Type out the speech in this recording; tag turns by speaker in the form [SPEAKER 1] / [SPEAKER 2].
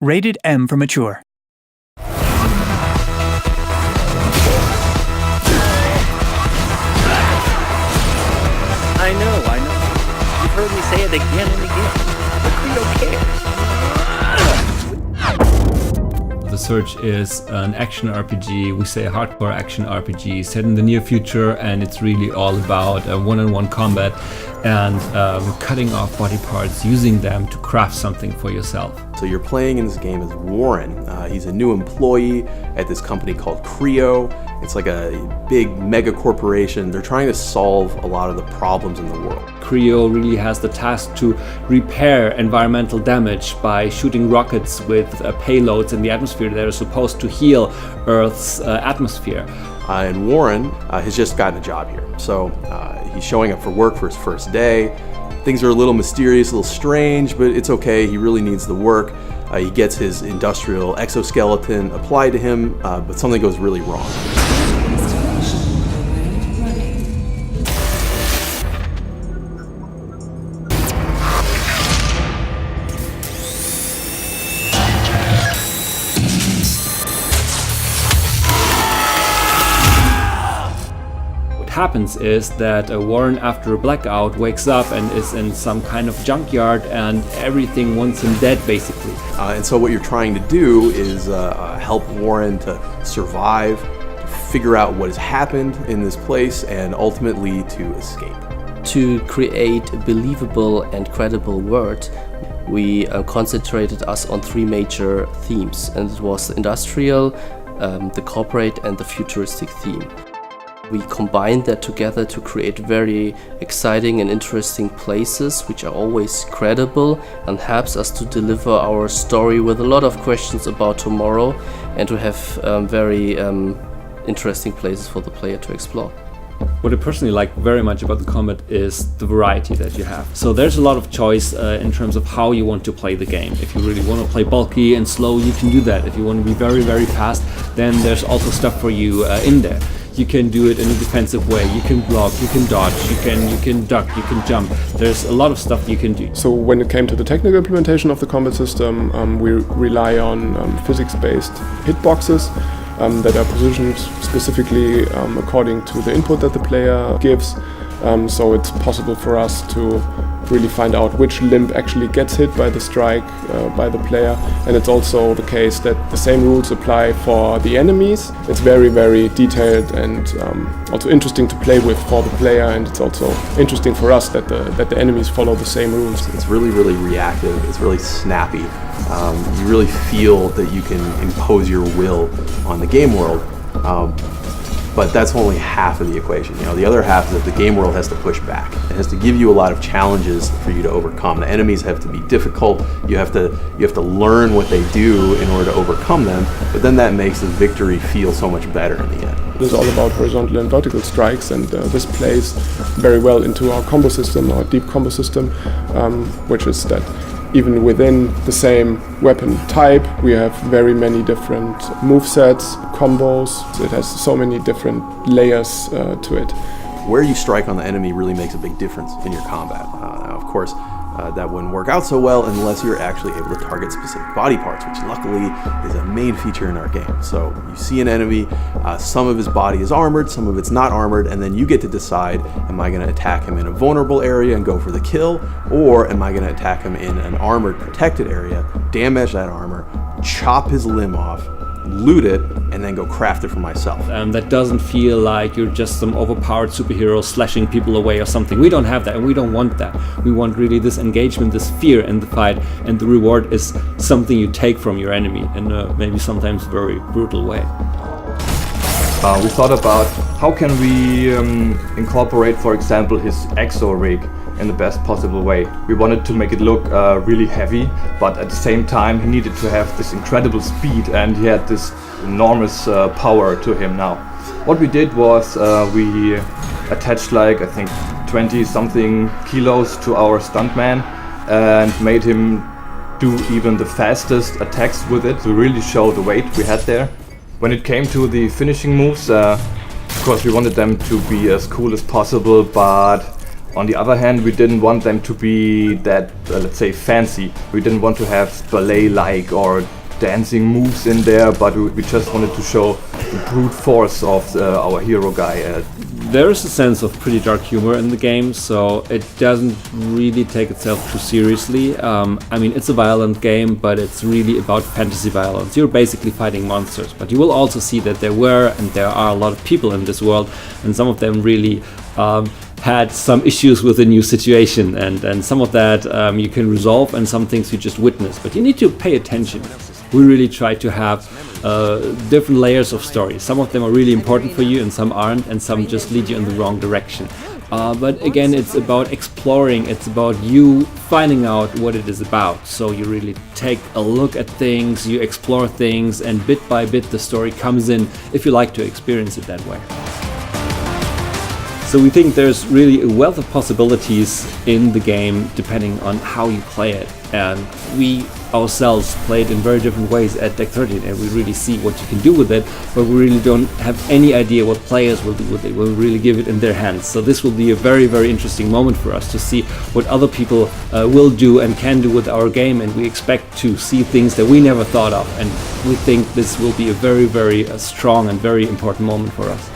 [SPEAKER 1] Rated M for mature.
[SPEAKER 2] I know. You've heard me say it again and again. But we don't care.
[SPEAKER 3] The Search is an action RPG, we say a hardcore action RPG set in the near future, and it's really all about one-on-one combat and cutting off body parts, using them to craft something for yourself.
[SPEAKER 4] So you're playing in this game as Warren. He's a new employee at this company called Creo. It's like a big mega corporation. They're trying to solve a lot of the problems in the world.
[SPEAKER 3] Creo really has the task to repair environmental damage by shooting rockets with payloads in the atmosphere that are supposed to heal Earth's atmosphere.
[SPEAKER 4] And Warren has just gotten a job here. So he's showing up for work for his first day. Things are a little mysterious, a little strange, but it's okay. He really needs the work. He gets his industrial exoskeleton applied to him, but something goes really wrong.
[SPEAKER 3] What happens is that Warren, after a blackout, wakes up and is in some kind of junkyard, and everything wants him dead, basically.
[SPEAKER 4] And so what you're trying to do is help Warren to survive, to figure out what has happened in this place, and ultimately to escape.
[SPEAKER 5] To create a believable and credible world, we concentrated us on three major themes, and it was the industrial, the corporate, and the futuristic theme. We combined that together to create very exciting and interesting places which are always credible and helps us to deliver our story with a lot of questions about tomorrow and to have very interesting places for the player to explore.
[SPEAKER 3] What I personally like very much about the combat is the variety that you have. So there's a lot of choice in terms of how you want to play the game. If you really want to play bulky and slow, you can do that. If you want to be very, very fast, then there's also stuff for you in there. You can do it in a defensive way. You can block, you can dodge, you can duck, you can jump. There's a lot of stuff you can do.
[SPEAKER 6] So when it came to the technical implementation of the combat system, we rely on physics-based hitboxes that are positioned specifically according to the input that the player gives. So it's possible for us to really find out which limb actually gets hit by the strike by the player, and it's also the case that the same rules apply for the enemies. It's very, very detailed and also interesting to play with for the player, and it's also interesting for us that the enemies follow the same rules.
[SPEAKER 4] It's really, really reactive. It's really snappy. You really feel that you can impose your will on the game world. But that's only half of the equation. The other half is that the game world has to push back. It has to give you a lot of challenges for you to overcome. The enemies have to be difficult. You have to learn what they do in order to overcome them. But then that makes the victory feel so much better in the end.
[SPEAKER 6] It is all about horizontal and vertical strikes, and this plays very well into our combo system, our deep combo system, which is that even within the same weapon type, we have very many different movesets, combos. It has so many different layers to it.
[SPEAKER 4] Where you strike on the enemy really makes a big difference in your combat. Of course, that wouldn't work out so well unless you're actually able to target specific body parts, which luckily is a main feature in our game. So you see an enemy, some of his body is armored, some of it's not armored, and then you get to decide, am I going to attack him in a vulnerable area and go for the kill, or am I going to attack him in an armored, protected area, damage that armor, chop his limb off, loot it, and then go craft it for myself.
[SPEAKER 3] That doesn't feel like you're just some overpowered superhero slashing people away or something. We don't have that, and we don't want that. We want really this engagement, this fear in the fight, and the reward is something you take from your enemy in a maybe sometimes very brutal way.
[SPEAKER 7] We thought about how can we incorporate, for example, his exo rig in the best possible way. We wanted to make it look really heavy, but at the same time he needed to have this incredible speed, and he had this enormous power to him now. What we did was we attached I think 20 something kilos to our stuntman and made him do even the fastest attacks with it to really show the weight we had there. When it came to the finishing moves, of course we wanted them to be as cool as possible, but On the other hand, we didn't want them to be that, let's say, fancy. We didn't want to have ballet-like or dancing moves in there, but we just wanted to show the brute force of our hero guy.
[SPEAKER 3] There is a sense of pretty dark humor in the game, so it doesn't really take itself too seriously. I mean, it's a violent game, but it's really about fantasy violence. You're basically fighting monsters, but you will also see that there are a lot of people in this world, and some of them really had some issues with the new situation, and some of that you can resolve, and some things you just witness, but you need to pay attention. We really try to have different layers of story. Some of them are really important for you and some aren't, and some just lead you in the wrong direction. But again, it's about exploring, it's about you finding out what it is about. So you really take a look at things, you explore things, and bit by bit the story comes in if you like to experience it that way. So we think there's really a wealth of possibilities in the game depending on how you play it. And we ourselves play it in very different ways at Deck 13, and we really see what you can do with it, but we really don't have any idea what players will do with it. We'll really give it in their hands. So this will be a very, very interesting moment for us to see what other people will do and can do with our game, and we expect to see things that we never thought of, and we think this will be a very, very strong and very important moment for us.